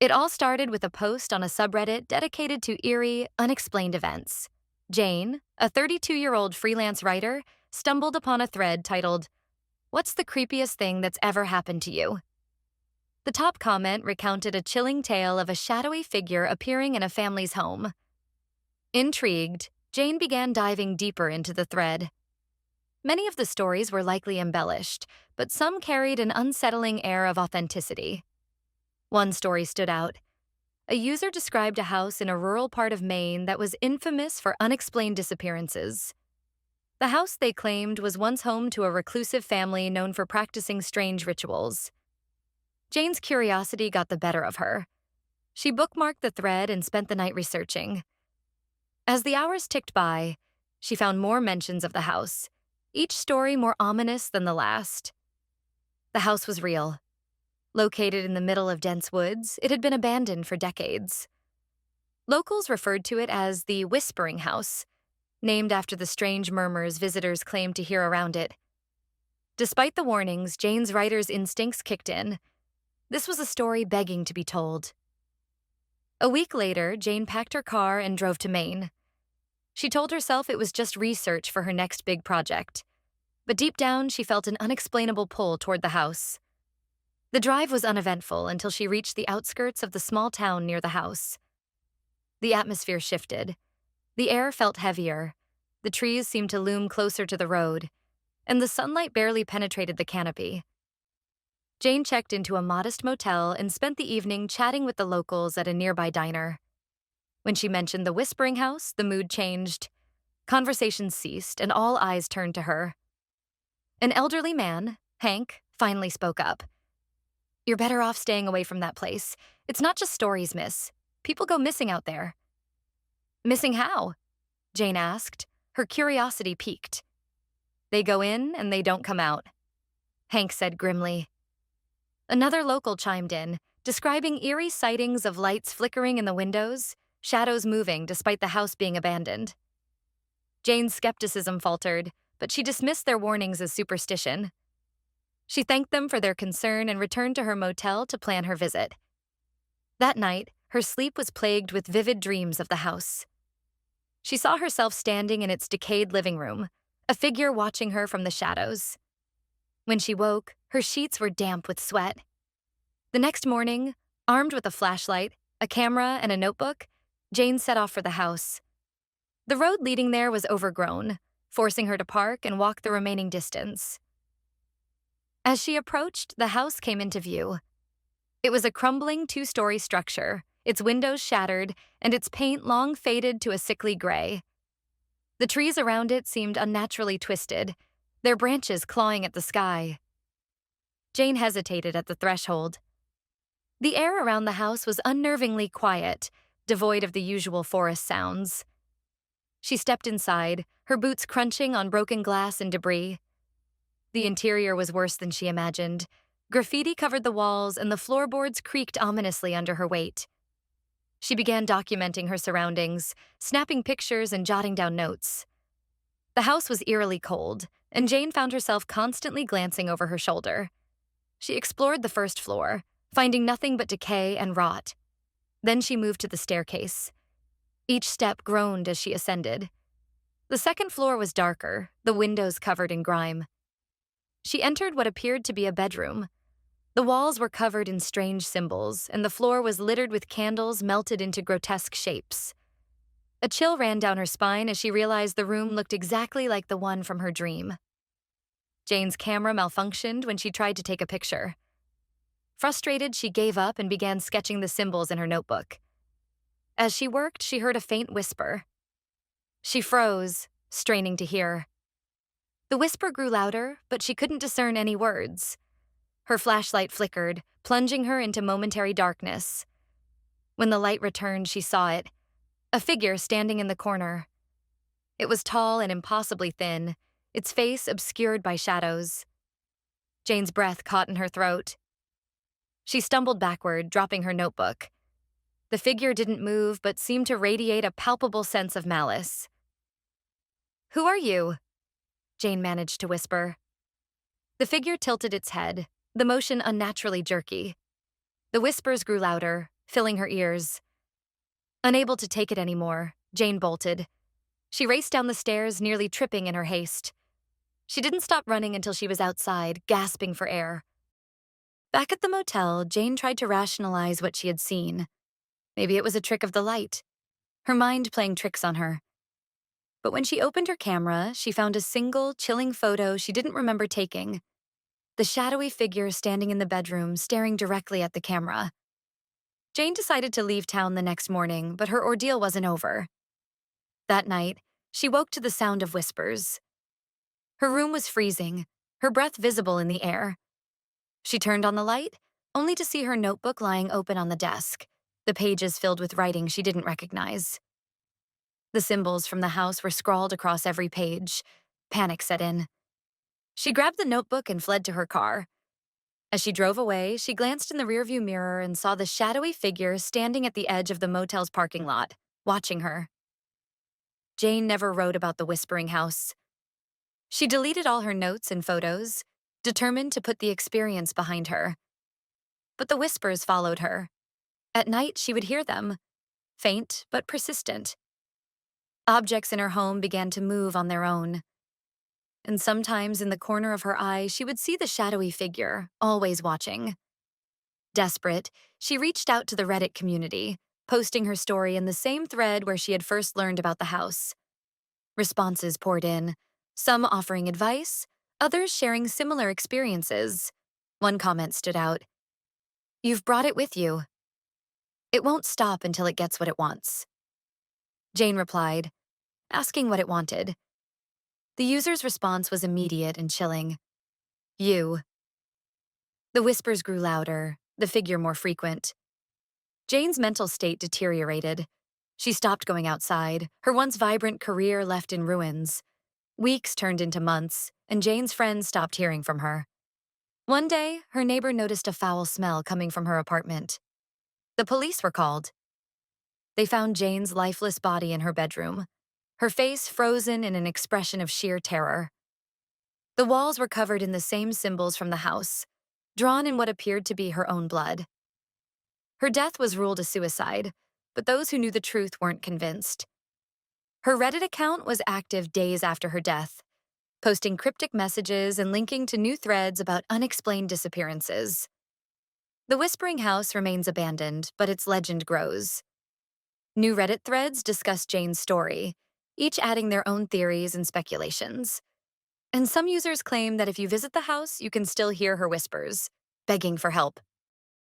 It all started with a post on a subreddit dedicated to eerie, unexplained events. Jane, a 32-year-old freelance writer, stumbled upon a thread titled, "What's the creepiest thing that's ever happened to you?" The top comment recounted a chilling tale of a shadowy figure appearing in a family's home. Intrigued, Jane began diving deeper into the thread. Many of the stories were likely embellished, but some carried an unsettling air of authenticity. One story stood out. A user described a house in a rural part of Maine that was infamous for unexplained disappearances. The house, they claimed, was once home to a reclusive family known for practicing strange rituals. Jane's curiosity got the better of her. She bookmarked the thread and spent the night researching. As the hours ticked by, she found more mentions of the house, each story more ominous than the last. The house was real. Located in the middle of dense woods, it had been abandoned for decades. Locals referred to it as the Whispering House, named after the strange murmurs visitors claimed to hear around it. Despite the warnings, Jane's writer's instincts kicked in. This was a story begging to be told. A week later, Jane packed her car and drove to Maine. She told herself it was just research for her next big project. But deep down, she felt an unexplainable pull toward the house. The drive was uneventful until she reached the outskirts of the small town near the house. The atmosphere shifted. The air felt heavier. The trees seemed to loom closer to the road, and the sunlight barely penetrated the canopy. Jane checked into a modest motel and spent the evening chatting with the locals at a nearby diner. When she mentioned the Whispering House, the mood changed. Conversations ceased, and all eyes turned to her. An elderly man, Hank, finally spoke up. "You're better off staying away from that place. It's not just stories, miss. People go missing out there." "Missing how?" Jane asked, her curiosity piqued. "They go in and they don't come out," Hank said grimly. Another local chimed in, describing eerie sightings of lights flickering in the windows, shadows moving despite the house being abandoned. Jane's skepticism faltered, but she dismissed their warnings as superstition. She thanked them for their concern and returned to her motel to plan her visit. That night, her sleep was plagued with vivid dreams of the house. She saw herself standing in its decayed living room, a figure watching her from the shadows. When she woke, her sheets were damp with sweat. The next morning, armed with a flashlight, a camera, and a notebook, Jane set off for the house. The road leading there was overgrown, forcing her to park and walk the remaining distance. As she approached, the house came into view. It was a crumbling two-story structure, its windows shattered, and its paint long faded to a sickly gray. The trees around it seemed unnaturally twisted, their branches clawing at the sky. Jane hesitated at the threshold. The air around the house was unnervingly quiet, devoid of the usual forest sounds. She stepped inside, her boots crunching on broken glass and debris. The interior was worse than she imagined. Graffiti covered the walls, and the floorboards creaked ominously under her weight. She began documenting her surroundings, snapping pictures and jotting down notes. The house was eerily cold, and Jane found herself constantly glancing over her shoulder. She explored the first floor, finding nothing but decay and rot. Then she moved to the staircase. Each step groaned as she ascended. The second floor was darker, the windows covered in grime. She entered what appeared to be a bedroom. The walls were covered in strange symbols, and the floor was littered with candles melted into grotesque shapes. A chill ran down her spine as she realized the room looked exactly like the one from her dream. Jane's camera malfunctioned when she tried to take a picture. Frustrated, she gave up and began sketching the symbols in her notebook. As she worked, she heard a faint whisper. She froze, straining to hear. The whisper grew louder, but she couldn't discern any words. Her flashlight flickered, plunging her into momentary darkness. When the light returned, she saw it, a figure standing in the corner. It was tall and impossibly thin, its face obscured by shadows. Jane's breath caught in her throat. She stumbled backward, dropping her notebook. The figure didn't move, but seemed to radiate a palpable sense of malice. "Who are you?" Jane managed to whisper. The figure tilted its head, the motion unnaturally jerky. The whispers grew louder, filling her ears. Unable to take it anymore, Jane bolted. She raced down the stairs, nearly tripping in her haste. She didn't stop running until she was outside, gasping for air. Back at the motel, Jane tried to rationalize what she had seen. Maybe it was a trick of the light, her mind playing tricks on her. But when she opened her camera, she found a single, chilling photo she didn't remember taking. The shadowy figure standing in the bedroom, staring directly at the camera. Jane decided to leave town the next morning, but her ordeal wasn't over. That night, she woke to the sound of whispers. Her room was freezing, her breath visible in the air. She turned on the light, only to see her notebook lying open on the desk, the pages filled with writing she didn't recognize. The symbols from the house were scrawled across every page. Panic set in. She grabbed the notebook and fled to her car. As she drove away, she glanced in the rearview mirror and saw the shadowy figure standing at the edge of the motel's parking lot, watching her. Jane never wrote about the whispering house. She deleted all her notes and photos, determined to put the experience behind her. But the whispers followed her. At night, she would hear them, faint but persistent. Objects in her home began to move on their own. And sometimes in the corner of her eye, she would see the shadowy figure, always watching. Desperate, she reached out to the Reddit community, posting her story in the same thread where she had first learned about the house. Responses poured in, some offering advice, others sharing similar experiences. One comment stood out. "You've brought it with you. It won't stop until it gets what it wants." Jane replied, asking what it wanted. The user's response was immediate and chilling. "You." The whispers grew louder, the figure more frequent. Jane's mental state deteriorated. She stopped going outside, her once vibrant career left in ruins. Weeks turned into months, and Jane's friends stopped hearing from her. One day, her neighbor noticed a foul smell coming from her apartment. The police were called. They found Jane's lifeless body in her bedroom, her face frozen in an expression of sheer terror. The walls were covered in the same symbols from the house, drawn in what appeared to be her own blood. Her death was ruled a suicide, but those who knew the truth weren't convinced. Her Reddit account was active days after her death, posting cryptic messages and linking to new threads about unexplained disappearances. The Whispering House remains abandoned, but its legend grows. New Reddit threads discuss Jane's story, each adding their own theories and speculations. And some users claim that if you visit the house, you can still hear her whispers, begging for help.